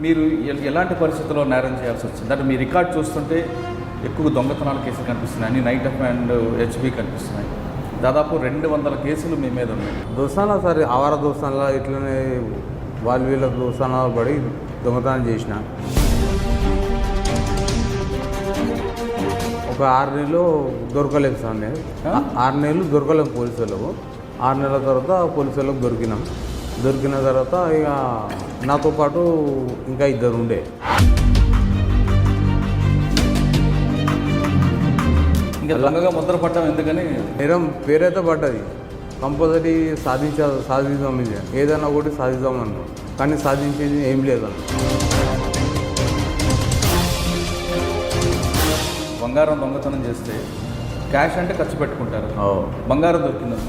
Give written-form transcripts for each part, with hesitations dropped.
మీరు ఎలాంటి పరిస్థితుల్లో నేరం చేయాల్సి వచ్చింది? అంటే మీ రికార్డ్ చూస్తుంటే ఎక్కువ దొంగతనాల కేసులు కనిపిస్తున్నాయి, అన్ని నైట్ ఆఫ్ అండ్ హెచ్బి కనిపిస్తున్నాయి. దాదాపు 200 కేసులు మీ మీద ఉన్నాయి. దోస్తానా సార్, ఆవార దోస్తానలా ఇట్లనే వాళ్ళు వీళ్ళ దోస్తానా పడి దొంగతనం చేసిన. ఒక 6 నెలలు దొరకలేదు సార్. నేను 6 నెలలు దొరకలేదు పోలీసు వాళ్ళకు. 6 నెలల తర్వాత పోలీసు వాళ్ళకు దొరికిన తర్వాత ఇక నాతో పాటు ఇంకా 2 ఉండే. ఇంకా దొంగగా ముద్ర పడ్డం ఎందుకని నేరం పేరైతే పడ్డది. కంపల్సరీ సాధిద్దాం, ఇది ఏదైనా ఒకటి సాధిద్దాం అన్నాం, కానీ సాధించేది ఏం లేదన్న. బంగారం దొంగతనం చేస్తే క్యాష్ అంటే ఖర్చు పెట్టుకుంటారు. బంగారం దొరికింది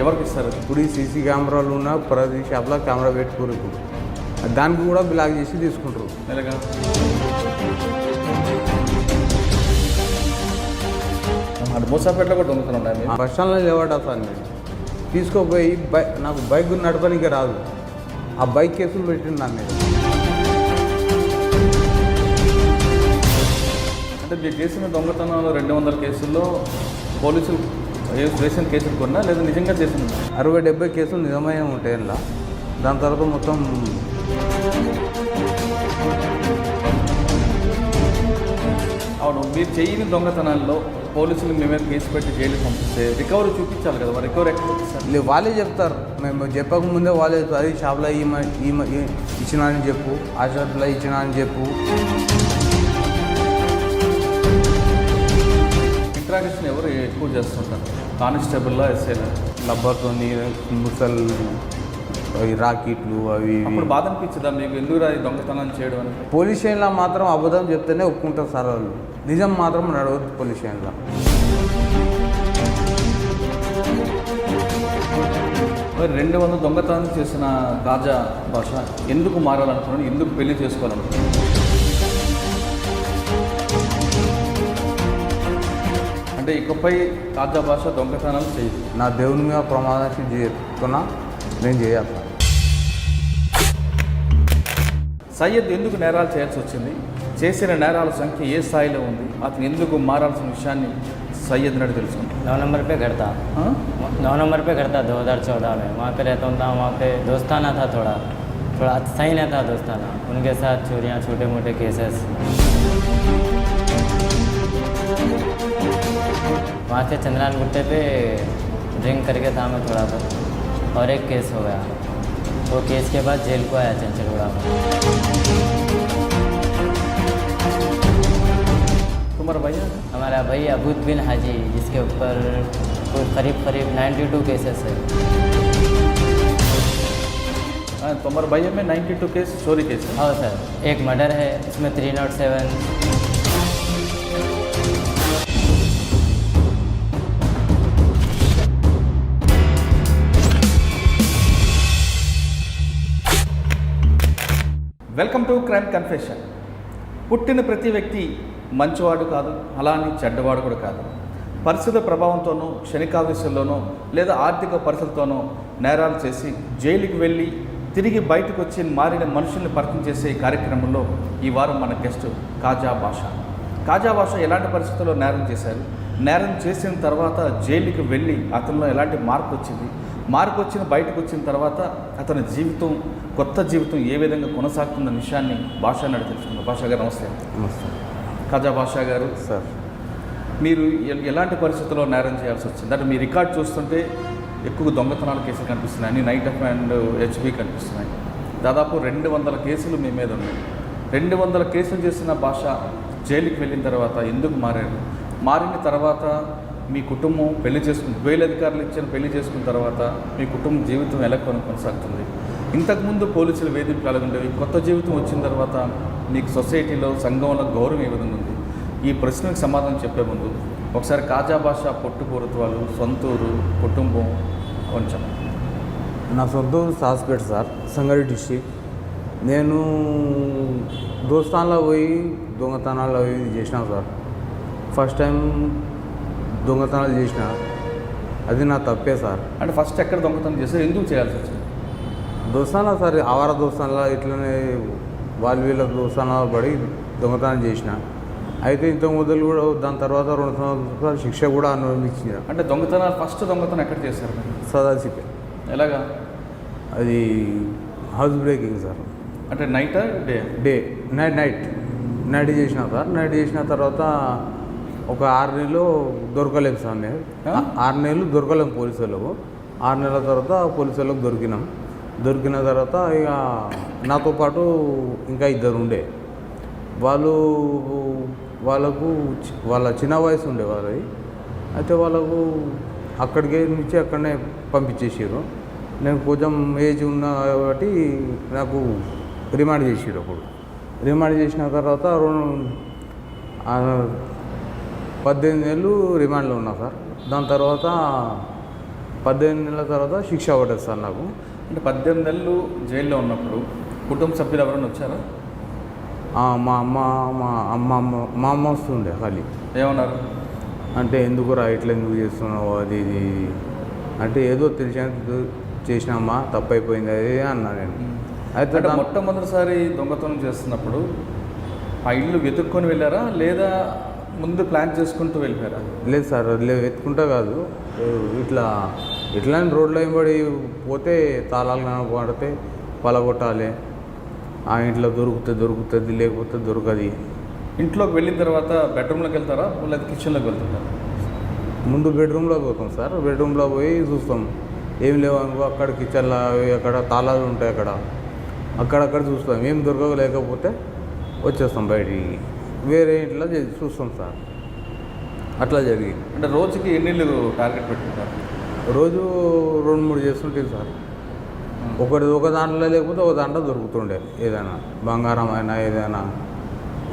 ఎవరికి ఇస్తారు? ఇప్పుడు ఈ సీసీ కెమెరాలు ఉన్న ప్రతి షాప్లో కెమెరా పెట్టుకోరు. ఇప్పుడు దానికి కూడా బ్లాక్ చేసి తీసుకుంటారు. ఎలాగా? అటు మూసాపేటలో కూడా దొంగతనం ఉన్నాయి. బస్ స్టాండ్లో లేవాడా సార్, నేను తీసుకోపోయి నాకు బైక్ నడపడానికి రాదు, ఆ బైక్ కేసులు పెట్టింది నా మీద. అంటే మీరు చేసిన దొంగతనాలు 200 కేసుల్లో పోలీసులు రేషన్ కేసులు కొన్నా లేదా నిజంగా చేసింది 60-70 కేసులు నిజమయ్యే ఉంటాయి ఇలా. దాని తర్వాత మొత్తం అవును. మీరు చేయని దొంగతనాల్లో పోలీసులు మీ మీద కేసు పెట్టి జైలు పంపిస్తే రికవరీ చూపించాలి కదా, రికవరీ ఎక్కడ చూపిస్తారు? వాళ్ళే చెప్తారు. మేము చెప్పకముందే వాళ్ళే అది షాప్లో ఇచ్చినా అని చెప్పు, ఆ షాప్లో ఇచ్చినా అని చెప్పు. ఇంట్రాగేషన్ ఎవరు ఎక్కువ చేస్తుంటారు? కానిస్టేబుల్లో ఎస్ఐలో రబ్బర్తో ముసల్ రాకెట్లు అవి. అప్పుడు బాధ అనిపించదా మీకు? ఎందుకు దొంగతనం చేయడం అని? పోలీస్ స్టేషన్లో మాత్రం అబద్ధం చెప్తేనే ఒప్పుకుంటారు సార్ వాళ్ళు, నిజం మాత్రం నడవద్దు పోలీస్ స్టేషన్లో. మరి 200 దొంగతనం చేసిన కాజా భాష ఎందుకు మారాలనుకున్నాను, ఎందుకు పెళ్లి చేసుకోవాలనుకున్నాను? అంటే ఇకపై కాజా భాష దొంగతనాలు చేయదు. నా దేవుని మీద ప్రమాదానికి చెప్తున్నా, నేను చేయాలి. సయ్యద్ ఎందుకు నేరాలు చేయాల్సి వచ్చింది? చేసిన నేరాల సంఖ్య ఏ స్థాయిలో ఉంది? అతను ఎందుకు మారాల్సిన విషయాన్ని సయ్యద్ నడి తెలుసుకుంది. 9 नंबर पे घर था, 9 नंबर पे घर था 2014 में. वहाँ पे रहता हूँ, वहाँ पे दोस्ताना था, थोड़ा सही नहीं था दोस्ताना. उनके साथ चोरियाँ, छोटे मोटे केसेस. वहाँ से चंद्रान गुट्टे पे ड्रिंक करके था मैं थोड़ा सा, और एक केस हो गया. वो केस के बाद जेल को आया चंचलगुड़ा में. तुम्हारा भैया? हमारा भाई अबूद बिन हाजी, जिसके ऊपर करीब 92 केसेस है. तुम्हारे भैया में 92 केस चोरी केस है? हाँ सर, एक मर्डर है, इसमें 307. Welcome to crime confession. పుట్టిన ప్రతి వ్యక్తి మంచివాడు కాదు, అలాని చెడ్డవాడు కూడా కాదు. పరిస్థితుల ప్రభావంతోనో, క్షణికావేశంలోనో లేదా ఆర్థిక పరిస్థితులతోనో నేరాలు చేసి జైలుకి వెళ్ళి తిరిగి బయటకు వచ్చి మారిన మనుషుల్ని పరిచయం చేసే ఈ కార్యక్రమంలో ఈ వారం మన గెస్ట్ కాజా భాష. కాజా భాష ఎలాంటి పరిస్థితుల్లో నేరం చేశారు, నేరం చేసిన తర్వాత జైలుకి వెళ్ళి అతనిలో ఎలాంటి మార్పు వచ్చింది, మార్పు బయటకు వచ్చిన తర్వాత అతని జీవితం, కొత్త జీవితం ఏ విధంగా కొనసాగుతున్న విషయాన్ని భాష నడి తెలుసుకుందాం. భాష గారు నమస్తే. నమస్తే. కాజా భాష గారు సార్, మీరు ఎలాంటి పరిస్థితుల్లో నేరం చేయాల్సి వచ్చింది? అంటే మీ రికార్డ్ చూస్తుంటే ఎక్కువ దొంగతనాల కేసులు కనిపిస్తున్నాయి, అన్ని నైట్ ఆఫ్ అండ్ హెచ్బి కనిపిస్తున్నాయి. దాదాపు 200 కేసులు మీ మీద ఉన్నాయి. 200 కేసులు చేసిన భాష జైలుకి వెళ్ళిన తర్వాత ఎందుకు మారారు? మారిన తర్వాత మీ కుటుంబం పెళ్లి చేసుకుని, బెయిల్ అధికారులు ఇచ్చిన పెళ్లి చేసుకున్న తర్వాత మీ కుటుంబ జీవితం ఎలా కొనసాగుతుంది? ఇంతకుముందు పోలీసులు వేధింపులు అలాగుండేవి, కొత్త జీవితం వచ్చిన తర్వాత మీకు సొసైటీలో, సంఘంలో గౌరవం ఏ విధంగా ఉంది? ఈ ప్రశ్నకు సమాధానం చెప్పే ముందు ఒకసారి కాజా భాష పుట్టుపూర్వత్వాలు, సొంతూరు, కుటుంబం కొంచెం. నా సొంత ఊరు సాస్పేట సార్, సంగారెడ్డి డిస్ట్రిక్ట్. నేను దోస్తాన్లో పోయి దొంగతనాలు అవి చేసినా సార్. ఫస్ట్ టైం దొంగతనాలు చేసిన, అది నా తప్పే సార్. అంటే ఫస్ట్ ఎక్కడ దొంగతనం చేశారు, ఎందుకు చేయాల్సి వచ్చింది? దోస్తానా సార్, ఆవార దోస్తాన్లా ఇట్లనే వాళ్ళు వీళ్ళ దోస్తానాలు పడి దొంగతనం చేసిన. అయితే ఇంత మొదలు కూడా దాని తర్వాత 2 సంవత్సరాలు శిక్ష కూడా అనుభవించిన. అంటే దొంగతనాలు ఫస్ట్ దొంగతనం ఎక్కడ చేశారు మీరు? సదాశివే. ఎలాగా? అది హౌస్ బ్రేకింగ్ సార్. అంటే నైటా డే? నైట్ చేసిన సార్. నైట్ చేసిన తర్వాత ఒక 6 నెలలు దొరకలేము సార్. నేను 6 నెలలు దొరకలేము పోలీసు వాళ్ళకు. 6 నెలల తర్వాత పోలీసు వాళ్ళకు దొరికిన తర్వాత ఇక నాతో పాటు ఇంకా 2 ఉండే. వాళ్ళకు వాళ్ళ చిన్న వయసు ఉండే వాళ్ళది. అయితే వాళ్ళకు అక్కడికి నుంచి అక్కడనే పంపించేసారు. నేను కొంచెం ఏజ్ ఉన్నా కాబట్టి నాకు రిమాండ్ చేసారు. అప్పుడు రిమాండ్ చేసిన తర్వాత 18 నెలలు రిమాండ్లో ఉన్నా సార్. దాని తర్వాత 18 నెలల తర్వాత శిక్ష పడ్డది సార్ నాకు. అంటే 18 నెలలు జైల్లో ఉన్నప్పుడు కుటుంబ సభ్యులు ఎవరైనా వచ్చారా? మా అమ్మ వస్తుండే ఖాళీ. ఏమన్నారు? అంటే ఎందుకురా ఇట్లా ఎందుకు చేస్తున్నావు అది ఇది అంటే ఏదో తెలిసినందుకు చేసినామా, తప్పైపోయింది అది అన్నా నేను. అయితే మొట్టమొదటిసారి దొంగతనం చేస్తున్నప్పుడు ఆ ఇల్లు వెతుక్కొని వెళ్ళారా లేదా ముందు ప్లాన్ చేసుకుంటూ వెళ్ళిపోయారా? లేదు సార్, వెతుకుంటా కాదు, ఇట్లా రోడ్లో వెంబడి పోతే తాళాలు కనపడితే పలగొట్టాలి. ఆ ఇంట్లో దొరుకుతుంది లేకపోతే దొరకది. ఇంట్లోకి వెళ్ళిన తర్వాత బెడ్రూమ్లోకి వెళ్తారా లేదా కిచెన్లోకి వెళ్తుంటారా? ముందు బెడ్రూమ్లోకి పోతాం సార్. బెడ్రూమ్లో పోయి చూస్తాం, ఏం లేవు అనుకో అక్కడ కిచెన్లో అక్కడ తాళాలు ఉంటాయి, అక్కడక్కడ చూస్తాం. ఏం దొరకలేకపోతే వచ్చేస్తాం బయటికి, వేరే ఇంట్లో చూస్తాం సార్. అట్లా జరిగింది. అంటే రోజుకి ఎన్ని ఇళ్ళు టార్గెట్ పెట్టుకుంటారు? రోజు 2-3 చేస్తుంటాయి సార్. ఒక దాంట్లో లేకపోతే ఒక దాంట్లో దొరుకుతుండే. ఏదైనా బంగారం అయినా ఏదైనా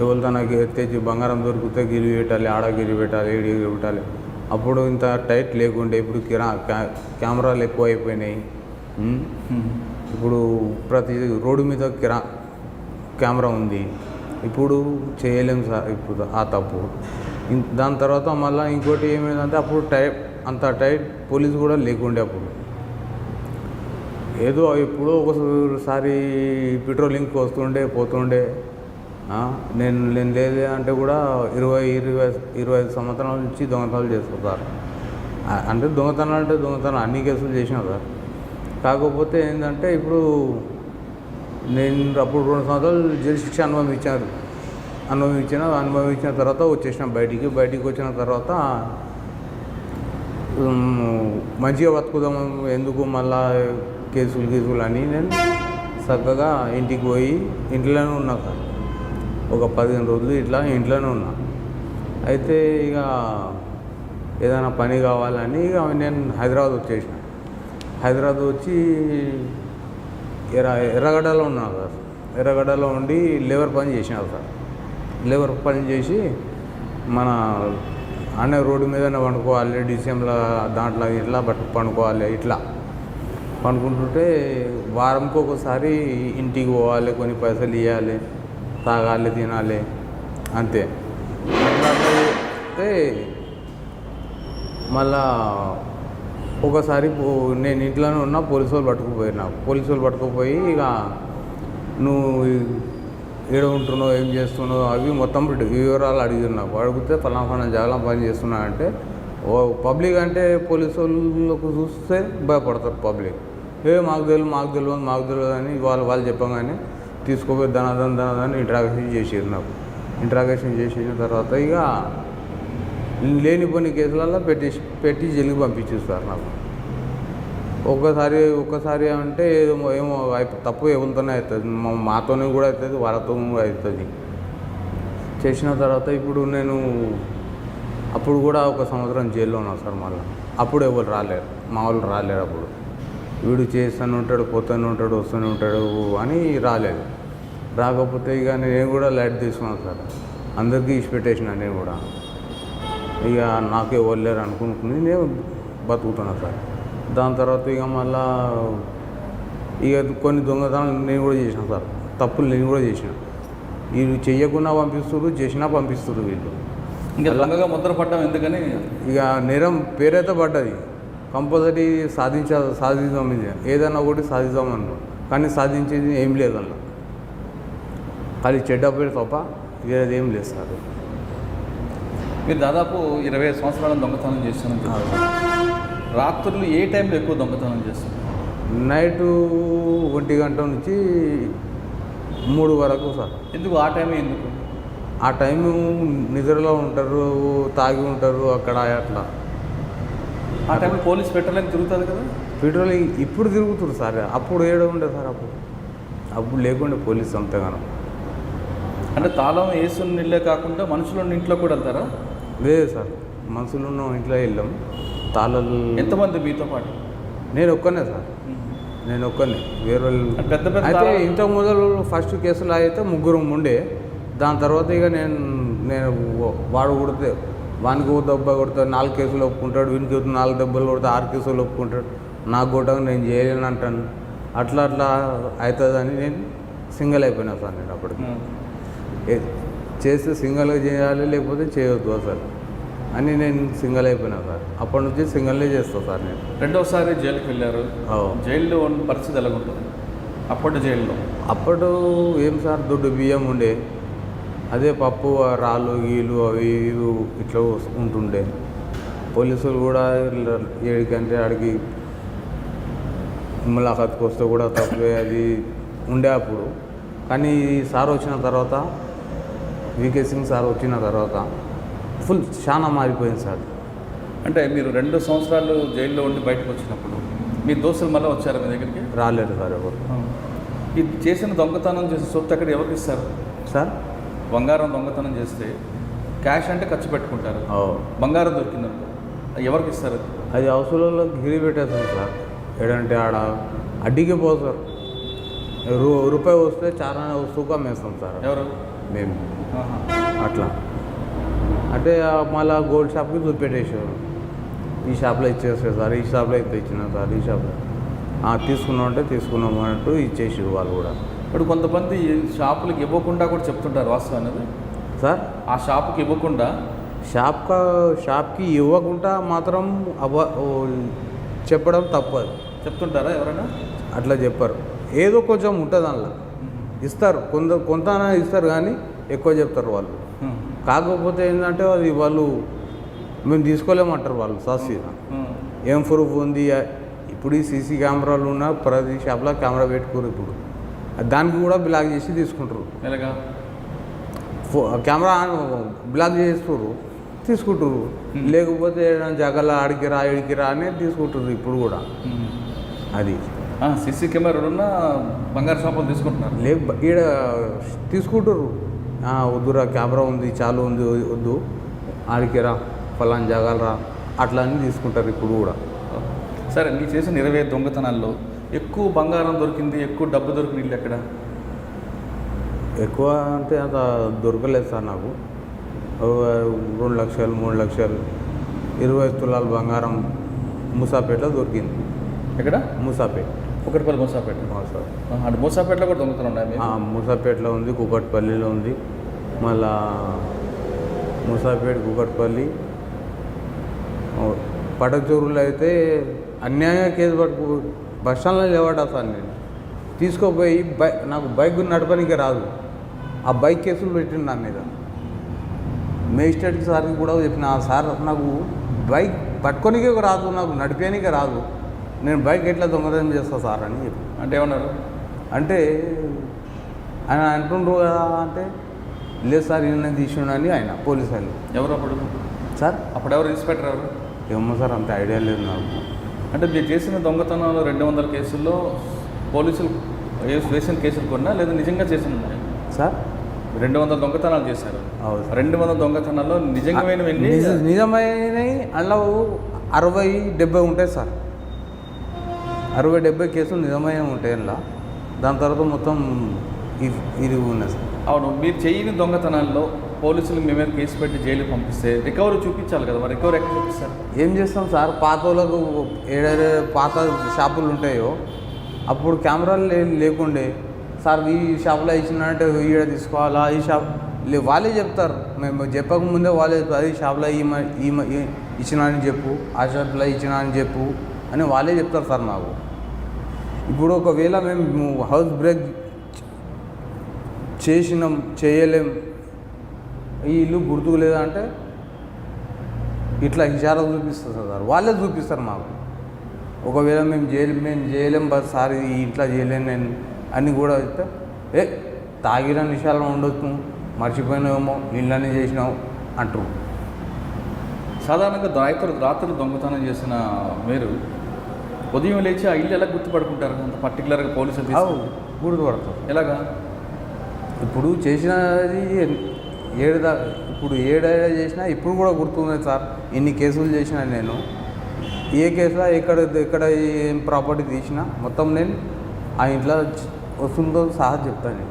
ఎవరితో నాకు తెచ్చి బంగారం దొరికితే గిరి పెట్టాలి, ఆడ గిరి పెట్టాలి, ఈడి గిరి పెట్టాలి. అప్పుడు ఇంత టైట్ లేకుండే. ఇప్పుడు కెమెరాలు ఎక్కువ అయిపోయినాయి. ఇప్పుడు ప్రతి రోడ్డు మీద కెమెరా ఉంది. ఇప్పుడు చేయలేము సార్ ఇప్పుడు ఆ తప్పు. దాని తర్వాత మళ్ళీ ఇంకోటి ఏమైందంటే అప్పుడు అంత టైట్ పోలీసు కూడా లేకుండే. అప్పుడు ఏదో ఎప్పుడో ఒకసారి పెట్రోలింగ్కి వస్తుండే పోతుండే. నేను లేదు అంటే కూడా 25 సంవత్సరాల నుంచి దొంగతనాలు చేస్తారు. అంటే దొంగతనం అన్ని కేసులు చేసినా సార్. కాకపోతే ఏంటంటే ఇప్పుడు నేను అప్పుడు 2 సంవత్సరాలు జైలు శిక్ష అనుభవించిన తర్వాత వచ్చేసిన బయటికి వచ్చిన తర్వాత మంచిగా బతుకుదాం, ఎందుకు మళ్ళా కేసులు అని నేను చక్కగా ఇంటికి పోయి ఇంట్లోనే ఉన్నా సార్. ఒక 15 రోజులు ఇట్లా ఇంట్లోనే ఉన్నా. అయితే ఇక ఏదైనా పని కావాలని ఇక నేను హైదరాబాద్ వచ్చేసిన. హైదరాబాద్ వచ్చి ఎర్రగడ్డలో ఉన్నా సార్. ఎర్రగడ్డలో ఉండి లేబర్ పని చేసిన సార్. లేబర్ పని చేసి మన అన్న రోడ్డు మీదనే పండుకోవాలి, డిసెంబర్లో దాంట్లో ఇట్లా పండుకోవాలి. ఇట్లా పండుకుంటుంటే వారంకి ఒకసారి ఇంటికి పోవాలి, కొన్ని పైసలు ఇవ్వాలి, తాగాలి, తినాలి, అంతే. అట్లా అయితే మళ్ళా ఒకసారి నేను ఇంట్లోనే ఉన్నా, పోలీసు వాళ్ళు పట్టుకుపోయి ఇక నువ్వు ఏడ ఉంటున్నావు, ఏం చేస్తున్నావు అవి మొత్తం వివరాలు అడిగినావు. అడిగితే ఫలానా జాగ్రత్త పని చేస్తున్నా అంటే పబ్లిక్ అంటే పోలీసు వాళ్ళకు చూస్తే భయపడతారు పబ్లిక్. మాకు తెలియదు అని వాళ్ళు చెప్పగానే తీసుకుపోయి ధనాదాన్ని ఇంట్రాగేషన్ చేసారు. నాకు ఇంట్రాగేషన్ చేసిన తర్వాత ఇక లేని కొన్ని కేసులలో పెట్టి జైలుకి పంపించేస్తారు నాకు. ఒక్కసారి అంటే ఏమో తప్పు ఎవరితోనే అవుతుంది, మాతోనే కూడా అవుతుంది, వాళ్ళతో కూడా అవుతుంది. చేసిన తర్వాత ఇప్పుడు నేను అప్పుడు కూడా 1 సంవత్సరం జైల్లో ఉన్నా సార్. మళ్ళీ అప్పుడు ఎవరు రాలేరు, మా వాళ్ళు రాలేరు. అప్పుడు వీడు చేస్తూనే ఉంటాడు, పోతూనే ఉంటాడు, వస్తూనే ఉంటాడు అని రాలేదు. రాకపోతే ఇక నేను కూడా లైట్ తీసుకున్నాను సార్. అందరికీ ఇచ్చిపెట్టేసిన నేను కూడా. ఇక నాకు ఎవరు లేరు అనుకుంటుంది, నేను బతుకుతున్నా సార్. దాని తర్వాత ఇక మళ్ళా ఇక కొన్ని దొంగతనాలు నేను కూడా చేసిన సార్. తప్పులు నేను కూడా చేసిన. వీళ్ళు చెయ్యకుండా పంపిస్తారు, చేసినా పంపిస్తారు వీళ్ళు. ఇంకా దొంగగా ముద్ర పడ్డాం ఎందుకని ఇక నేరం పేరైతే పడ్డది. కంపల్సరీ సాధిద్దాం, ఇది ఏదైనా ఒకటి సాధిద్దాం అన్నారు. కానీ సాధించేది ఏం లేదు అలా. ఖాళీ చెడ్డ పేరు తప్ప వేరేది ఏం లేదు సార్. మీరు దాదాపు 25 సంవత్సరాల దొంగతనం చేస్తానని చెప్పారు. రాత్రులు ఏ టైంలో ఎక్కువ దొంగతనం చేస్తారు? నైటు 1 గంట నుంచి 3 వరకు సార్. ఎందుకు ఆ టైమే ఎందుకు? ఆ టైము నిద్రలో ఉంటారు, తాగి ఉంటారు అక్కడ అట్లా. ఆ టైంలో పోలీస్ పెట్టాలని తిరుగుతుంది కదా? పెట్రోల్ ఇప్పుడు తిరుగుతున్నారు సార్, అప్పుడు ఏడ ఉండే సార్, అప్పుడు లేకుండే పోలీసు అంతగానో. అంటే తాళం వేసుకున్న ఇల్లే కాకుండా మనుషులు ఇంట్లో కూడా వెళ్తారా? లేదు సార్, మనుషులు ఉన్న ఇంట్లో వెళ్ళాం. తాళాలు ఎంతమంది మీతో పాటు? నేను ఒక్కనే సార్, నేను ఒక్కనే. వేరే వాళ్ళు పెద్ద పెద్ద అయితే ఇంత మొదలు ఫస్ట్ కేసులో అయితే 3 ఉండే. దాని తర్వాత ఇక నేను వాడు కొడితే వానికి ఒక దెబ్బ కొడతాడు, 4 కేసులు ఒప్పుకుంటాడు, వీనికి 4 దెబ్బలు కొడితే 6 కేసులు ఒప్పుకుంటాడు. నాకు కొట్టగా నేను చేయలేను అంటాను. అట్లా అవుతుందని నేను సింగిల్ అయిపోయినా సార్. నేను అప్పటికి చేస్తే సింగిల్గా చేయాలి, లేకపోతే చేయొద్దు అసలు అని నేను సింగిల్ అయిపోయినా సార్. అప్పటి నుంచి సింగిల్నే చేస్తాను సార్ నేను. రెండోసారి జైలుకి వెళ్ళారు. జైల్లో ఉన్న పరిస్థితి ఎలాగుంటుంది అప్పటి జైల్లో? అప్పుడు ఏం సార్, దొడ్డు బియ్యం ఉండే, అదే పప్పు, రాళ్ళు గీలు అవి ఇవి ఇట్లా ఉంటుండే. పోలీసులు కూడా 7 గంటల ఆడికి ములాఖాత్కి వస్తే కూడా తక్కువే అది ఉండే అప్పుడు. కానీ సార్ వచ్చిన తర్వాత, వికే సింగ్ సార్ వచ్చిన తర్వాత ఫుల్ చాలా మారిపోయింది సార్. అంటే మీరు 2 సంవత్సరాలు జైల్లో ఉండి బయటకు వచ్చినప్పుడు మీ దోస్తులు మళ్ళీ వచ్చారా మీ దగ్గరికి? రాలేదు సార్ ఎవరు. ఇది చేసిన దొంగతనం చేసిన సొత్తు అక్కడ ఎవరికి ఇస్తారు సార్? బంగారం దొంగతనం చేస్తే క్యాష్ అంటే ఖర్చు పెట్టుకుంటారు. బంగారం దొరికిందనుకో ఎవరికి ఇస్తారు? అది హౌస్లో గిరి పెట్టేస్తాం సార్. ఏడంటే ఆడ అడ్డీకి పోతారు. రూపాయి వస్తే చాలా సుఖం వేస్తాం సార్. ఎవరు? మేము. అట్లా అంటే మళ్ళీ గోల్డ్ షాప్కి చూపెట్టేసారు. ఈ షాప్లో ఇచ్చేస్తారు సార్, ఈ షాప్లో ఇంత ఇచ్చినా సార్, ఈ షాప్లో తీసుకున్నాం అంటే తీసుకున్నాం అన్నట్టు ఇచ్చేసారు వాళ్ళు కూడా. ఇప్పుడు కొంతమంది షాపులకు ఇవ్వకుండా కూడా చెప్తుంటారు, వాస్తవం అనేది సార్. ఆ షాపుకి ఇవ్వకుండా, షాప్కి ఇవ్వకుండా మాత్రం చెప్పడం తప్పదు. చెప్తుంటారా ఎవరైనా? అట్లా చెప్పారు. ఏదో కొంచెం ఉంటుంది అందులో, ఇస్తారు, కొంత ఇస్తారు కానీ ఎక్కువ చెప్తారు వాళ్ళు. కాకపోతే ఏంటంటే అది వాళ్ళు మేము తీసుకోలేమంటారు వాళ్ళు సాక్షిగా. ఏం ప్రూఫ్ ఉంది? ఇప్పుడు ఈ సీసీ కెమెరాలు ఉన్న ప్రతి షాప్లో కెమెరా పెట్టుకోరు. ఇప్పుడు దానికి కూడా బ్లాక్ చేసి తీసుకుంటారు. ఎలాగా? కెమెరా బ్లాక్ చేస్తారు, తీసుకుంటారు. లేకపోతే జగల ఆడికిరా ఇడికిరా అని తీసుకుంటారు ఇప్పుడు కూడా. అది సీసీ కెమెరాలు ఉన్న బంగారు షాపులు తీసుకుంటున్నారు. ఈడ తీసుకుంటారు. వద్దురా, కెమెరా ఉంది, చాలు ఉంది, వద్దు, ఆడికిరా, ఫలానా జగలరా, అట్లా అని తీసుకుంటారు ఇప్పుడు కూడా. సరే, మీరు చేసిన 25 దొంగతనాల్లో ఎక్కువ బంగారం దొరికింది, ఎక్కువ డబ్బు దొరికింది ఇల్లు ఎక్కడ? ఎక్కువ అంటే అంత దొరకలేదు సార్ నాకు. 2 లక్షలు 3 లక్షలు 20 తులాల బంగారం మూసాపేటలో దొరికింది. ఎక్కడ? మూసాపేట. కుకట్పల్లి మూసాపేట. సార్, అంటే మూసాపేటలో కూడా దొంగతనం ఉన్నాయి? మూసాపేటలో ఉంది, కుకట్పల్లిలో ఉంది, మళ్ళా మూసాపేట, కుకట్పల్లి, పటచూరులో అయితే అన్యాయంగా కేసు పట్టుకు బస్ స్టాండ్లో లేవాడా సార్. నేను తీసుకోపోయి నాకు బైక్ నడపడానికి రాదు, ఆ బైక్ కేసులు పెట్టిండు నా మీద. మేజిస్ట్రేట్ సార్కి కూడా చెప్పిన, సార్ నాకు బైక్ పట్టుకోనికే రాదు, నాకు నడిపేనికే రాదు, నేను బైక్ ఎట్లా దొంగతనం చేస్తా సార్ అని చెప్పి. అంటే ఏమన్నారు? అంటే ఆయన అంటుండ్రు కదా అంటే, లేదు సార్ ఈయన తీసుకున్నా అని ఆయన పోలీసు వాళ్ళు. ఎవరు అప్పుడు సార్? అప్పుడు ఎవరు ఇన్స్పెక్టర్ ఎవరు? ఏమో సార్, అంత ఐడియా లేదు నాకు. అంటే మీరు చేసిన దొంగతనాలు 200 కేసుల్లో పోలీసులు వేసిన కేసులు కొన్నా లేదా నిజంగా చేసిన సార్? 200 దొంగతనాలు చేశారు. 200 దొంగతనాల్లో నిజమైనవి నిజమైనవి అందులో 60-70 ఉంటాయి సార్. 60-70 కేసులు నిజమైనవి ఉంటాయి అందులో. దాని తర్వాత మొత్తం ఇది ఉన్నాయి సార్. అవును, మీరు చేయని దొంగతనాల్లో పోలీసులు మీ మీద కేసు పెట్టి జైలుకి పంపిస్తే రికవరీ చూపించాలి కదా, మరి రికవరీ ఎక్కడ చూపిస్తారు? ఏం చేస్తాం సార్, పాత వాళ్ళకు ఏదైతే పాత షాపులు ఉంటాయో అప్పుడు కెమెరాలు లేకుండే సార్, ఈ షాప్లో ఇచ్చినంటే ఈడ తీసుకోవాలా, ఈ షాప్ వాళ్ళే చెప్తారు. మేము చెప్పకముందే వాళ్ళే చెప్తారు, ఈ షాప్లో ఇచ్చినా అని చెప్పు, ఆ షాప్లో ఇచ్చినా అని చెప్పు అని వాళ్ళే చెప్తారు సార్ మాకు. ఇప్పుడు ఒకవేళ మేము హౌస్ బ్రేక్ చేసినాం చేయలేం ఈ ఇల్లు గుర్తుకు లేదా అంటే ఇట్లా ఇషారా చూపిస్తారు సార్, వాళ్ళే చూపిస్తారు మాకు. ఒకవేళ మేము చేయలేం బస్ సార్ ఈ ఇట్లా చేయలేను నేను అని కూడా చెప్తే తాగిన నిషాలం ఉండొచ్చు మర్చిపోయినావేమో ఇళ్ళని చేసినావు అంటారు. సాధారణంగా రాత్రి దొంగతనం చేసిన మీరు ఉదయం లేచి ఆ ఇల్లు ఎలా గుర్తుపడుకుంటారు? అంత పర్టికులర్గా పోలీసులు గుర్తుపడతారు. ఎలాగా? ఇప్పుడు చేసినది ఇప్పుడు ఏడాది చేసినా ఇప్పుడు కూడా గుర్తుంది సార్. ఇన్ని కేసులు చేసినా నేను ఏ కేసులో ఎక్కడ ఏం ప్రాపర్టీ తీసినా మొత్తం నేను ఆ ఇంట్లో వస్తుందో సహా చెప్తాను.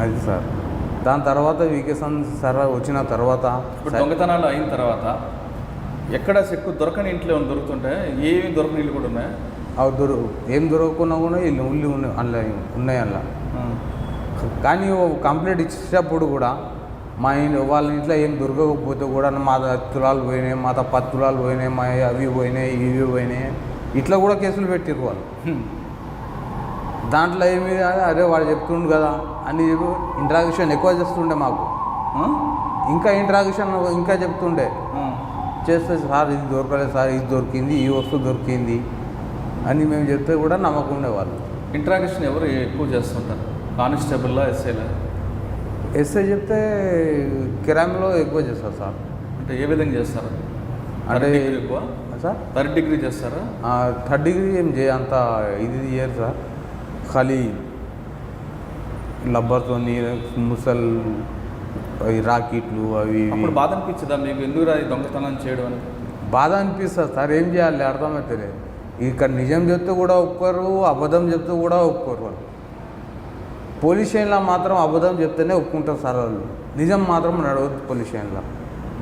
అది సార్. దాని తర్వాత వీకేషన్ సార్ వచ్చిన తర్వాత ఇప్పుడు దొంగతనాలు అయిన తర్వాత ఎక్కడ చెక్కు దొరకని ఇంట్లో దొరుకుతుంటే ఏమి దొరకని ఇల్లు కూడా ఉన్నాయి. అవి ఏం దొరకకుండా కూడా ఇల్లు ఉన్నాయి అందులో. కానీ కంప్లైంట్ ఇచ్చేటప్పుడు కూడా వాళ్ళ ఇంట్లో ఏం దొరకకపోతే కూడా మా తులాలు పోయినాయి, మా 10 తులాలు పోయినాయి, మా అవి పోయినాయి ఇవి పోయినాయి ఇట్లా కూడా కేసులు పెట్టారు వాళ్ళు. దాంట్లో ఏమి అరే వాడు చెప్తుండు కదా అని ఇంట్రాగేషన్ ఎక్కువ చేస్తుండే మాకు. ఇంకా ఇంట్రాగేషన్ ఇంకా చెప్తుండే చేస్తే సార్ ఇది దొరకలేదు సార్, ఇది దొరికింది, ఈ వస్తువు దొరికింది అని మేము చెప్తే కూడా నమ్మకం ఉండేవాళ్ళు. ఇంట్రాగేషన్ ఎవరు ఎక్కువ చేస్తుంటారు? కానిస్టేబుల్లా, ఎస్ఐలా? ఎస్ఐ చెప్తే కిరాయిలో ఎక్కువ చేస్తారు సార్. అంటే ఏ విధంగా చేస్తారు? అంటే ఎక్కువ సార్ 3rd డిగ్రీ చేస్తారా? 3rd డిగ్రీ ఏం అంత ఇది చేయరు సార్. ఖాళీ లబ్బర్తో ముసల్ రాకెట్లు అవి. అప్పుడు బాధ అనిపించదా మీకు? ఎందుకు దొంగతనం చేయడం అని బాధ అనిపిస్తుంది సార్. ఏం చేయాలి అర్థమైతే. ఇక్కడ నిజం చెప్తే కూడా ఒప్పుకోరు, అబద్ధం చెప్తే కూడా ఒప్పుకోరు వాళ్ళు. పోలీస్ స్టేషన్లో మాత్రం అబద్ధం చెప్తేనే ఒప్పుకుంటారు సార్ వాళ్ళు. నిజం మాత్రం నడవద్దు పోలీస్ స్టేషన్లో.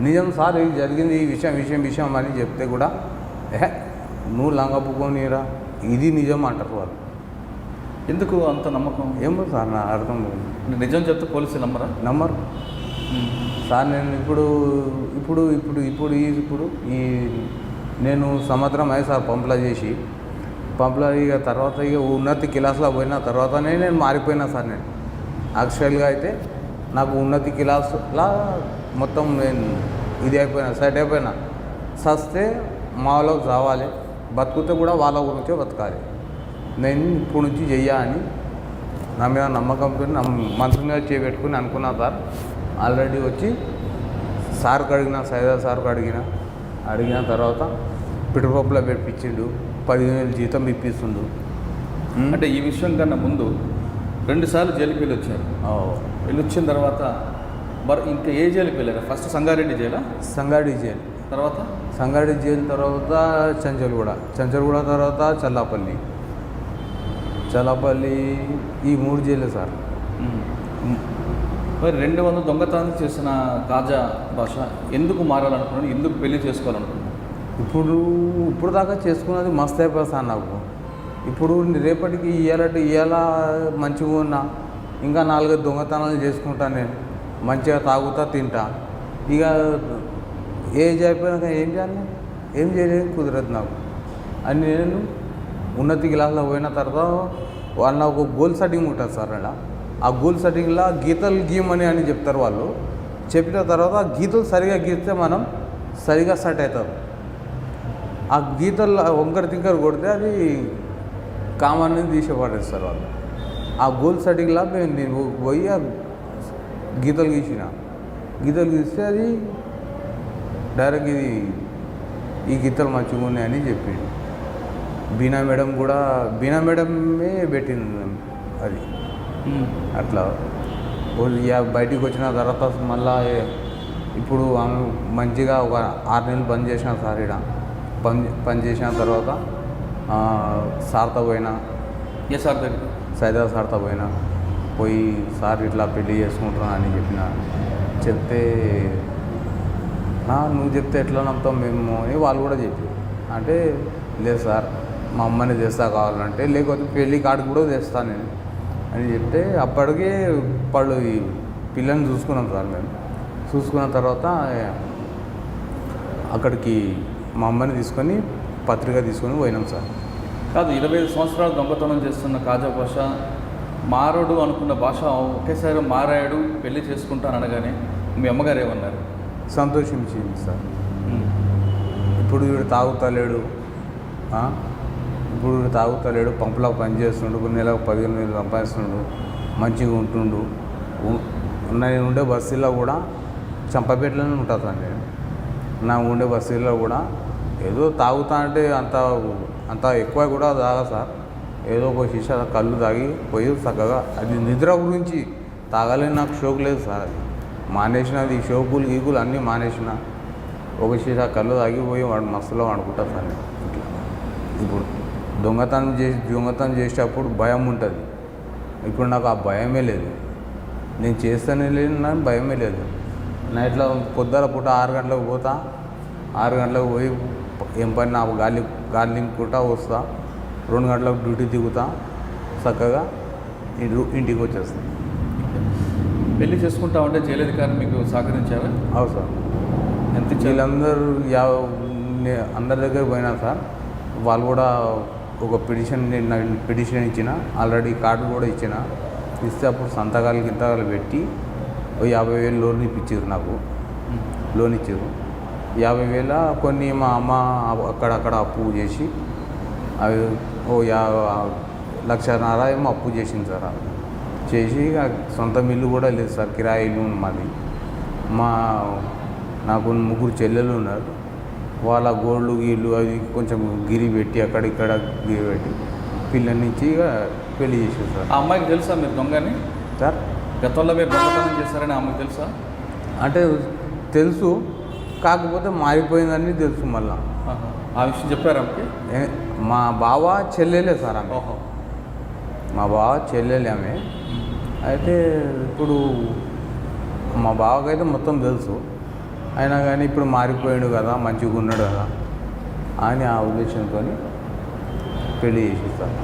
నిజం సార్ ఇది జరిగింది ఈ విషయం అని చెప్తే కూడా నువ్వు లంగపుకోనిరా ఇది నిజం అంటారు వాళ్ళు. ఎందుకు అంత నమ్మకం? ఏమో సార్ నా అర్థం లేదు. నిజం చెప్తే పోలీసులు నమ్మరు సార్. నేను ఇప్పుడు ఈ నేను సంవత్సరం అయ్యి సార్ పంపులా చేసి ఇక తర్వాత ఇక ఉన్నతి క్లాస్లో పోయిన తర్వాతనే నేను మారిపోయినా సార్. నేను యాక్చువల్గా అయితే నాకు ఉన్నతి క్లాస్లో మొత్తం నేను ఇది అయిపోయినా సెట్ అయిపోయినా. సస్తే మా వాళ్ళకి చావాలి, బతుకుతే కూడా వాళ్ళ గురించే బతకాలి. నేను ఇప్పుడు నుంచి చెయ్యా అని నా మీద నమ్మకంతో మనసు మీద చేపెట్టుకుని అనుకున్నా సార్. ఆల్రెడీ వచ్చి సార్కి అడిగిన సైదా సార్కి అడిగిన తర్వాత పిట్టుపప్పులో పెట్టించిండు, 15,000 జీతం ఇప్పిస్తుండు. అంటే ఈ విషయం కన్నా ముందు 2 సార్లు జైలుకి వెళ్ళి వచ్చారు. వెళ్ళి వచ్చిన తర్వాత మరి ఇంకా ఏ జైలుకి వెళ్ళారు? ఫస్ట్ సంగారెడ్డి జైలా? సంగారెడ్డి జైలు తర్వాత సంగారెడ్డి జైలు తర్వాత చంచల్గూడ తర్వాత చల్లాపల్లి ఈ 3 జైలే సార్. మరి 200 దొంగతనం చేసిన కాజా భాష ఎందుకు మారాలనుకున్నాను? ఎందుకు పెళ్లి చేసుకోవాలనుకున్నాను? ఇప్పుడు దాకా చేసుకున్నది మస్తు అయిపోయి సార్ నాకు. ఇప్పుడు రేపటికి ఇవాళ మంచిగా ఉన్నా ఇంకా 4 దొంగతనాలు చేసుకుంటాను నేను. మంచిగా తాగుతా తింటా. ఇక ఏజ్ అయిపోయినాక ఏం చేయాలి? ఏం చేయలేదు, కుదరదు నాకు అని నేను ఉన్నతి క్లాస్లో పోయిన తర్వాత వాళ్ళ ఒక గోల్ సెట్టింగ్ ఉంటుంది సార్. అలా ఆ గోల్ సెట్టింగ్లో గీతలు గీయమని అని చెప్తారు వాళ్ళు. చెప్పిన తర్వాత గీతలు సరిగా గీస్తే మనం సరిగా సెట్ అవుతారు. ఆ గీతలు వంకర తింకర కొడితే అది కామన్ తీసి పడేస్తారు వాళ్ళు. ఆ గోల్ సెట్టింగ్లో నేను పోయి గీతలు గీస్తే అది డైరెక్ట్ ఈ గీతలు మంచిగా ఉన్నాయని చెప్పిండు. బీనా మేడమే పెట్టింది అది. అట్లా బయటికి వచ్చిన తర్వాత మళ్ళా ఇప్పుడు ఆమె మంచిగా ఒక 6 నెలలు బంద్ చేసిన సార్. ఇక్కడ పని చేసిన తర్వాత సార్తో పోయినా, ఏ సార్ దగ్గర? సైదా సార్తో పోయి సార్ ఇట్లా పెళ్లి చేసుకుంటున్నా అని చెప్తే నువ్వు చెప్తే ఎట్లా నమ్ముతాం మేము అని వాళ్ళు కూడా చెప్పారు. అంటే లేదు సార్ మా అమ్మని తెస్తా కావాలంటే, లేకపోతే పెళ్లి కార్డు కూడా తెస్తాను నేను అని చెప్తే అప్పటికే ఈ పిల్లని చూసుకున్నాం సార్. మేము చూసుకున్న తర్వాత అక్కడికి మా అమ్మని తీసుకొని పత్రిక తీసుకొని పోయినాం సార్. కాదు, 25 సంవత్సరాలు దొంగతనం చేస్తున్న కాజా భాష మారడు అనుకున్న భాష ఒకేసారి మారాడు పెళ్లి చేసుకుంటాను అనగానే మీ అమ్మగారు ఏమన్నారు? సంతోషించింది సార్. ఇప్పుడు వీడు తాగుతలేడు, ఇప్పుడు వీడు తాగుతలేడు, పంపులో పని చేస్తుండు, కొన్ని నెలకు 15,000 సంపాదిస్తుండు, మంచిగా ఉంటుండు. నేను ఉండే బస్సులో కూడా చంపపేటలోనే ఉంటుందండి. నా ఉండే బస్సులో కూడా ఏదో తాగుతా అంటే అంత ఎక్కువ కూడా తాగా సార్. ఏదో ఒక శిష కళ్ళు తాగి పోయి చక్కగా, అది నిద్ర గురించి తాగాలని నాకు షోక్ లేదు సార్. అది మానేసినది, షోకులు గీకులు అన్నీ మానేసిన. ఒక శిష కళ్ళు తాగిపోయి వాడు మస్తులో వండుకుంటా సార్. ఇట్లా ఇప్పుడు దొంగతనం చేసేటప్పుడు భయం ఉంటుంది. ఇప్పుడు నాకు ఆ భయమే లేదు. నేను చేస్తానే లేదు, నాకు భయమే లేదు. నైట్లో పొద్దున పూట 6 గంటలకు పోతా, 6 గంటలకు పోయి ఏం పని నాకు గాలి నింపుకుంటా వస్తా, 2 గంటలకు డ్యూటీ దిగుతా, చక్కగా ఇంటికి వచ్చేస్తాను. పెళ్లి చేసుకుంటా ఉంటే జైలధికారులు మీకు సహకరించారా? అవును సార్. ఎంత వీళ్ళందరూ అందరి దగ్గర పోయినా సార్, వాళ్ళు కూడా ఒక పిటిషన్ ఇచ్చిన, ఆల్రెడీ కార్డు కూడా ఇచ్చిన. ఇస్తే అప్పుడు సంతకాలు పెట్టి 50,000 లోన్ ఇప్పించారు. నాకు లోన్ ఇచ్చారు 50,000. కొన్ని మా అమ్మ అక్కడక్కడ అప్పు చేసి అవి 1,50,000 ఏమో అప్పు చేసింది సార్. చేసి సొంత ఇల్లు కూడా లేదు సార్, కిరాయి ఇల్లు మాది. నాకు 3 చెల్లెలు ఉన్నారు. వాళ్ళ గోల్డ్ గీళ్ళు అవి కొంచెం గిరి పెట్టి అక్కడిక్కడ గిరి పెట్టి పిల్లనిచ్చి ఇక పెళ్లి చేసారు సార్. ఆ అమ్మాయికి తెలుసా మీరు దొంగని సార్? గతంలో మీరు దొంగతనం చేశారని ఆమెకు తెలుసా? అంటే తెలుసు, కాకపోతే మారిపోయిందని తెలుసు. మళ్ళా ఆ విషయం చెప్పారు ఆమెకి? మా బావ చెల్లెలే సార్ ఆమె. ఓహో, మా బావ చెల్లెలే ఆమె. అయితే ఇప్పుడు మా బావకైతే మొత్తం తెలుసు. అయినా కానీ ఇప్పుడు మారిపోయాడు కదా, మంచిగా ఉన్నాడు కదా అని ఆ ఉద్దేశంతో పెళ్లి చేసేస్తాను.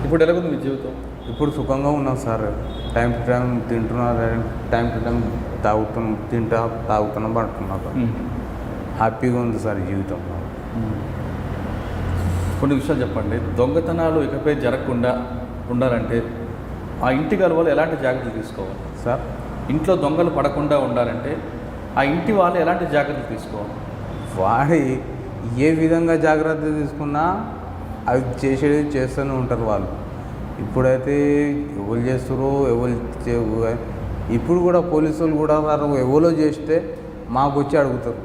ఇప్పుడు ఎలాగుంది మీ జీవితం? ఇప్పుడు సుఖంగా ఉన్నాం సార్. టైం టు టైం తింటున్నా, టైం టు టైం తాగుతున్నాం పడుతున్నాం సార్. హ్యాపీగా ఉంది సార్ జీవితం. కొన్ని విషయాలు చెప్పండి. దొంగతనాలు ఇకపై జరగకుండా ఉండాలంటే ఆ ఇంటి వాళ్ళు ఎలాంటి జాగ్రత్తలు తీసుకోవాలి సార్? ఇంట్లో దొంగలు పడకుండా ఉండాలంటే ఆ ఇంటి వాళ్ళు ఎలాంటి జాగ్రత్తలు తీసుకోవాలి? వాడి ఏ విధంగా జాగ్రత్త తీసుకున్నా అవి చేస్తూనే ఉంటారు వాళ్ళు. ఇప్పుడైతే ఎవరు చేస్తారో ఇప్పుడు కూడా పోలీసు వాళ్ళు కూడా ఎవరో చేస్తే మాకు వచ్చి అడుగుతారు,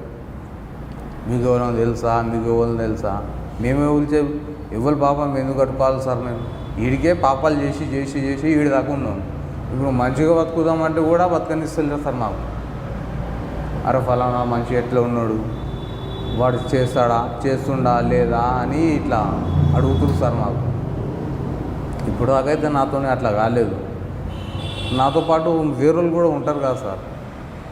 మీకు ఎవరైనా తెలుసా, మీకు ఎవరు తెలుసా? మేము ఎవరు పాపం ఎందుకు కట్టుకోవాలి సార్? మేము వీడికే పాపాలు చేసి వీడి దాకా ఉన్నాం. ఇప్పుడు మంచిగా బతుకుదామంటే కూడా బతకనిస్తలేదు సార్ మాకు. అరే ఫలానా మనిషి ఎట్లా ఉన్నాడు, వాడు చేస్తుండా లేదా అని ఇట్లా అడుగుతున్నారు సార్ మాకు. ఇప్పుడు దాకైతే నాతోనే అట్లా కాలేదు. నాతో పాటు వేరే కూడా ఉంటారు కదా సార్,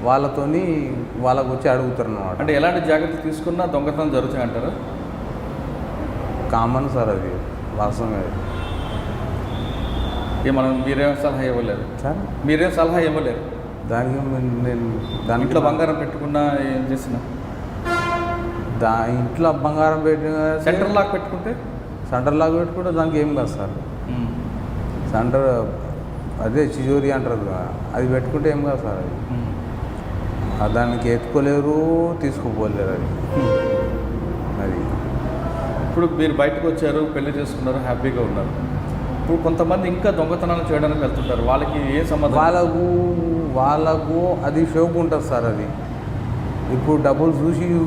వాళ్ళకు వచ్చి అడుగుతారు అన్నమాట. అంటే ఎలాంటి జాగ్రత్త తీసుకున్నా దొంగతనం జరుగుతాయి అంటారు? కామన్ సార్, అది వాస్తవమే. మీరేం సలహా ఇవ్వలేరు సార్? మీరేం సలహా ఇవ్వలేరు దానికి నేను ఇంట్లో బంగారం పెట్టుకున్నా ఏం చేసినా? ఇంట్లో బంగారం పెట్టిన సెంటర్ లాక్ పెట్టుకుంటే దానికి ఏం కాదు సార్. సెంటర్ అదే చిజోరి అంటారు కదా, అది పెట్టుకుంటే ఏం కాదు సార్. అది దానికి ఎత్తుకోలేరు, తీసుకుపోలేరు. అది ఇప్పుడు మీరు బయటకు వచ్చారు, పెళ్లి చేసుకున్నారు, హ్యాపీగా ఉన్నారు. ఇప్పుడు కొంతమంది ఇంకా దొంగతనాలు చేయడానికి వెళ్తుంటారు. వాళ్ళకి ఏ సంబంధం? వాళ్ళకు అది షోక్ ఉంటుంది సార్. అది ఇప్పుడు డబ్బులు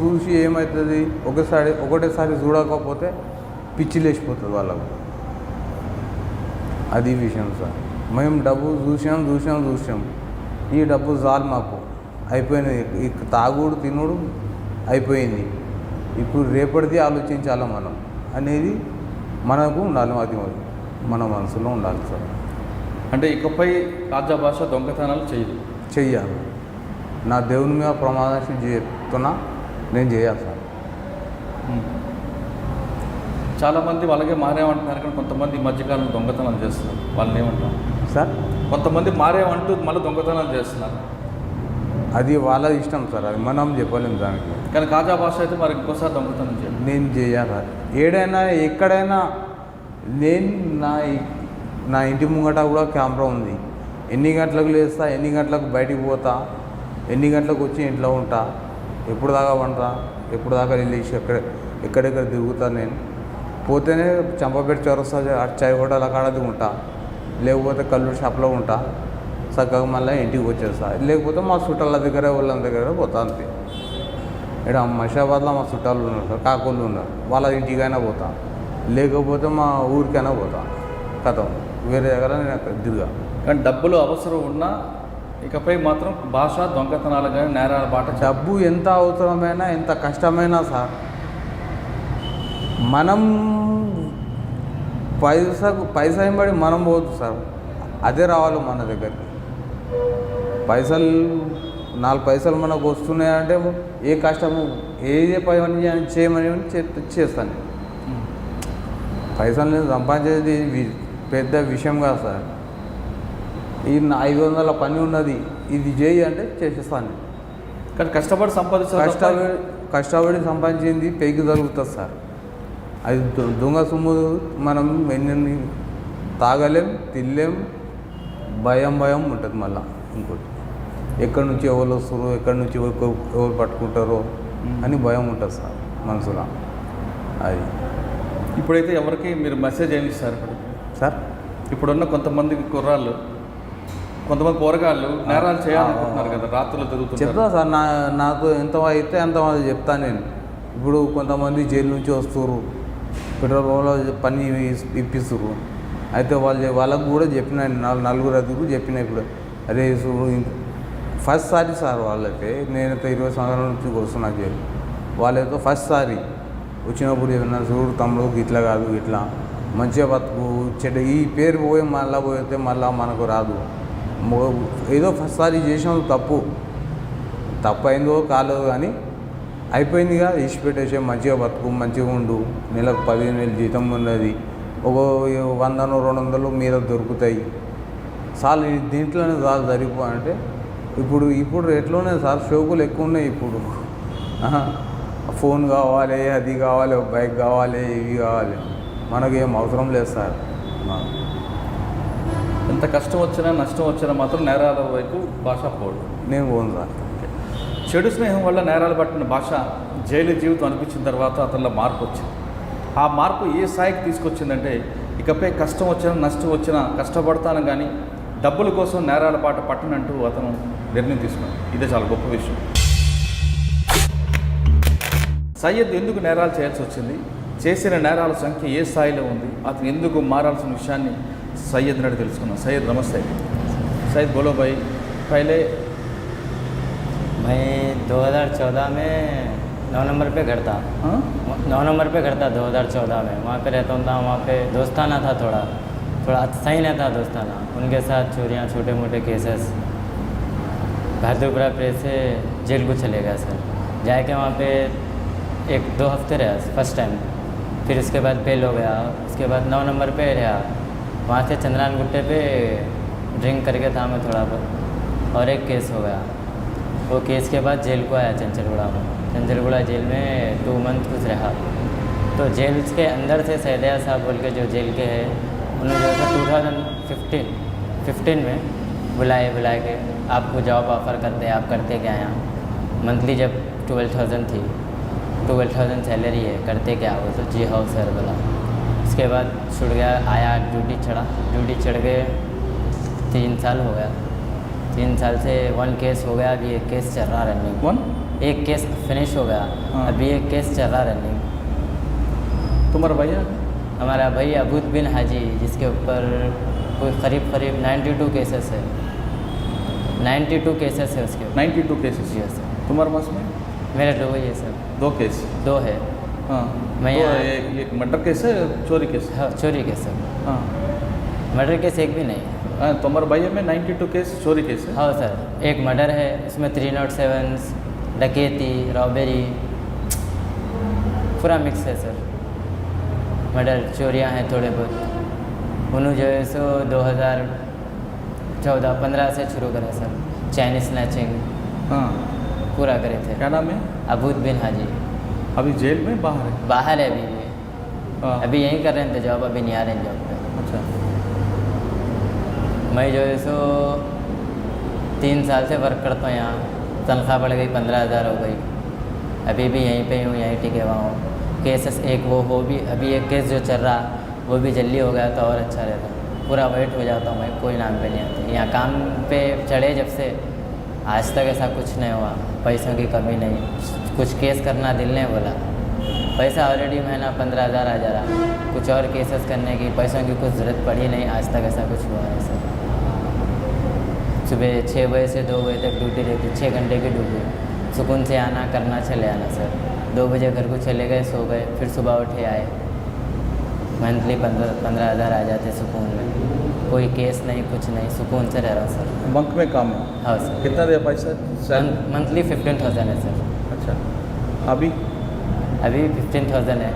చూసి ఏమవుతుంది, ఒకటేసారి చూడకపోతే పిచ్చి లేచిపోతుంది వాళ్ళకు. అది విషయం సార్. మేము డబ్బు చూసాం, ఈ డబ్బు చాలు మాకు, అయిపోయినది. తాగుడు తినుడు అయిపోయింది. ఇప్పుడు రేపటిది ఆలోచించాలి మనం అనేది మనకు ఉండాలి. అది మన మనసులో ఉండాలి సార్. అంటే ఇకపై కాజా భాష దొంగతనాలు చెయ్యాలి. నా దేవుని మీద ప్రమాదం చెప్తున్నా, నేను చేయాలి సార్. చాలామంది వాళ్ళకే మారేమంటున్నారు, కానీ కొంతమంది ఈ మధ్యకాలంలో దొంగతనాలు చేస్తున్నారు. వాళ్ళని ఏమంటారు సార్? కొంతమంది మారేమంటూ మళ్ళీ దొంగతనాలు చేస్తున్నారు. అది వాళ్ళ ఇష్టం సార్, అది మనం చెప్పలేము దానికి. కానీ కాజా భాష అయితే మరి ఇంకోసారి దొంగతనం చేయాలి. నేను చేయాలి. ఏడైనా ఎక్కడైనా నేను నా ఇంటి ముంగట కూడా కెమెరా ఉంది. ఎన్ని గంటలకు లేస్తా, ఎన్ని గంటలకు బయటికి పోతా, ఎన్ని గంటలకు వచ్చి ఇంట్లో ఉంటా, ఎప్పుడు దాకా వంటా, ఎప్పుడు దాకా వెళ్ళేసి ఎక్కడెక్కడ తిరుగుతాను. నేను పోతేనే చంపపేట చౌరస్తా చాయ్ హోటల్ అక్కడ ఉంటా, లేకపోతే కల్లూరు షాప్లో ఉంటా, చక్కగా మళ్ళీ ఇంటికి వచ్చేస్తా. లేకపోతే మా చుట్టాల దగ్గర వాళ్ళ దగ్గర పోతా అంతే. ఇక్కడ మషాబాద్లో మా చుట్టాలు ఉన్నారు సార్, కాకోళ్ళు ఉన్నారు, వాళ్ళ ఇంటికైనా పోతా, లేకపోతే మా ఊరికైనా పోతా. కథం వేరే దగ్గర నేను అక్కడ తిరిగా. కానీ డబ్బులు అవసరం ఉన్నా ఇకపై మాత్రం భాష దొంగతనాలు కానీ నేరాల బాట డబ్బు ఎంత అవసరమైనా ఎంత కష్టమైనా సార్, మనం పైసా ఎంబడి మనం పోదు సార్, అదే రావాలి మన దగ్గరికి. పైసలు 4 పైసలు మనకు వస్తున్నాయంటే ఏ కష్టము ఏ పని చేయమని చేస్తాను. పైసలు నేను సంపాదించేది పెద్ద విషయం కాదు సార్. ఈ 500 పని ఉన్నది, ఇది చేయి అంటే చేసేస్తాను. కానీ కష్టపడి కష్టపడి సంపాదించింది పైకి జరుగుతుంది సార్. అది దొంగ సొమ్ము మనం ఎన్ని తాగలేం, తినలేం, భయం ఉంటుంది. మళ్ళీ ఇంకోటి ఎక్కడి నుంచి ఎవరు వస్తారో, ఎక్కడి నుంచి ఎవరు పట్టుకుంటారో అని భయం ఉంటుంది సార్ మనసులో. అది ఇప్పుడైతే ఎవరికి మీరు మెసేజ్ ఏమి ఇస్తారు సార్? ఇప్పుడున్న కొంతమంది కుర్రాళ్ళు, కొంతమంది పోరగాళ్ళు నేరాలు చేయాలనుకుంటున్నారు కదా, రాత్రులు తిరుగుతున్నారు. చెప్తా సార్, నాకు ఎంత అయితే అంతమంది చెప్తాను నేను. ఇప్పుడు కొంతమంది జైలు నుంచి వస్తారు, పెట్రోల్ పంప్లో పని ఇప్పిస్తారు. అయితే వాళ్ళకు కూడా చెప్పిన, 4-5 చెప్పిన. ఇప్పుడు అరే ఫస్ట్ సారి సార్ వాళ్ళైతే, నేనైతే 20 సంవత్సరాల నుంచి వస్తున్నా జైలు. వాళ్ళైతే ఫస్ట్ సారి వచ్చినప్పుడు ఏమన్నా చూడు తమ్ముడు ఇట్లా కాదు, ఇట్లా మంచిగా బతుకు, చెడ్డ ఈ పేరు పోయి మళ్ళీ పోతే మళ్ళీ మనకు రాదు. ఏదో ఫస్ట్ సారి చేసిన తప్పు అయిందో కాలేదు కానీ అయిపోయిందిగా, ఇచ్చిపెట్టేసే మంచిగా బతుకు, మంచిగా ఉండు, నెలకు 15,000 జీతం ఉన్నది, ఒక 100-200 మీద దొరుకుతాయి చాలు, దీంట్లోనే చాలు సరిపో అంటే. ఇప్పుడు రేట్లోనే సార్ షోకులు ఎక్కువ ఉన్నాయి. ఇప్పుడు ఫోన్ కావాలి, అది కావాలి, బైక్ కావాలి, ఇవి కావాలి, మనకేం అవసరం లేదు సార్. ఎంత కష్టం వచ్చినా నష్టం వచ్చినా మాత్రం నేరాల వైపు భాష పోడు. నేను పోను సార్. చెడు స్నేహం వల్ల నేరాలు పట్టిన భాష జైలు జీవితం అనిపించిన తర్వాత అతనిలో మార్పు వచ్చింది. ఆ మార్పు ఏ స్థాయికి తీసుకొచ్చిందంటే, ఇకపై కష్టం వచ్చినా నష్టం వచ్చినా కష్టపడతాను కానీ డబ్బుల కోసం నేరాల బాట పట్టనంటూ అతను నిర్ణయం తీసుకున్నాడు. ఇదే చాలా గొప్ప విషయం. సయ్యద్ ఎందుకు నేరాలు చేయాల్సి వచ్చింది, చేసిన నేరాల సంఖ్య ఏ స్థాయిలో ఉంది, అతను ఎందుకు మారాల్సిన విషయాన్ని సయ్యద్ నాడు తెలుసుకున్నాం. సయ్యద్ నమస్తే. సయ్యద్ बोलो भाई, पहले मैं 2014 में 9 नंबर पे घर था। 9 नंबर पे घर था 2014 में। वहाँ पे रहता था, वहाँ पे दोस्ताना था, थोड़ा सही नहीं था दोस्ताना। उनके साथ चोरियाँ, छोटे मोटे केसेस, बहादुरपुरा प्रेस से जेल को चले गया सर। जाके वहाँ पे 1-2 हफ्ते रहा फर्स्ट टाइम, फिर उसके बाद फेल हो गया। उसके बाद 9 नंबर पे रहा, वहाँ से चंद्रान गुट्टे पे ड्रिंक करके था मैं थोड़ा बहुत, और एक केस हो गया। वो केस के बाद जेल को आया चंचलगुड़ा में। चंचलगुड़ा जेल में 2 मंथ कुछ रहा। तो जेल के अंदर से सैदिया साहब बोल के जो जेल के हैं, उन्होंने जो है 2015 में बुलाए के आपको जॉब ऑफ़र करते हैं, आप करते क्या यहाँ? मंथली जब 12,000 थी, 12,000 सैलरी है, करते क्या हो? तो जी हाँ सर बोला। उसके बाद छुट गया, आया ड्यूटी चढ़ के 3 साल हो गया। 3 साल से 1 केस हो गया, अभी 1 केस चल रहा रनिंग। 1 केस फिनिश हो गया, अभी 1 केस चल रहा रनिंग। तुम्हारा भैया? हमारा भाई अबूद बिन हाजी, जिसके ऊपर कोई करीब 92 केसेस है। 92 केसेस है उसके ऊपर। 92 केसेस? Yes sir. तुम्हारे पास में? मेरा 2 ही है सर। 2 केस? 2 है। हाँ, मैं तो एक मर्डर केस है, चोरी केस? हाँ, चोरी केस सर। हाँ, मर्डर केस एक भी नहीं है। तुम्हारे भैया में 92 केस चोरी केस है? हाँ सर, एक मर्डर है, उसमें 307, डकैती, रॉबेरी, पूरा मिक्स है सर। मर्डर, चोरियाँ हैं थोड़े बहुत। उन्होंने जो है सो 2014-15 से शुरू करा सर, चैन स्नैचिंग। हाँ, पूरा करे थे। क्या नाम है? अबूद बिन हाजी। अभी जेल में बाहर है? बाहर है अभी भी। हाँ। अभी यहीं कर रहे थे जॉब, अभी नहीं आ रहे हैं जॉब पे। अच्छा, मैं जो है सो 3 साल से वर्क करता हूँ यहाँ, तनख्वाह बढ़ गई 15,000 हो गई। अभी भी यहीं पे हूँ, यहीं टिके हुआ हूँ। केसेस एक वो भी, अभी एक केस जो चल रहा वो भी जल्दी हो गया तो और अच्छा रहता। पूरा वेट हो जाता हूँ मैं, कोई नाम पे नहीं आता। यहाँ काम पे चढ़े जब से आज तक ऐसा कुछ नहीं हुआ, पैसों की कमी नहीं। कुछ केस करना दिल ने बोला, पैसा ऑलरेडी महीना 15,000 आ जा रहा, कुछ और केसेस करने की पैसों की कुछ ज़रूरत पड़ी नहीं। आज तक ऐसा कुछ हुआ है सर। सुबह 6 बजे से 2 बजे तक ड्यूटी रहती, 6 घंटे की ड्यूटी। सुकून से आना, करना, चले आना सर। 2 बजे घर को चले गए, सो गए, फिर सुबह उठे आए। मंथली 15,000 आ जाते सुकून में, कोई केस नहीं, कुछ नहीं, सुकून से रह रहा हूँ सर। बंक में काम है। हाँ सर। कितना दिया पैसा सैलरी? मंथली 15,000 है सर। अच्छा, अभी अभी 15,000 है।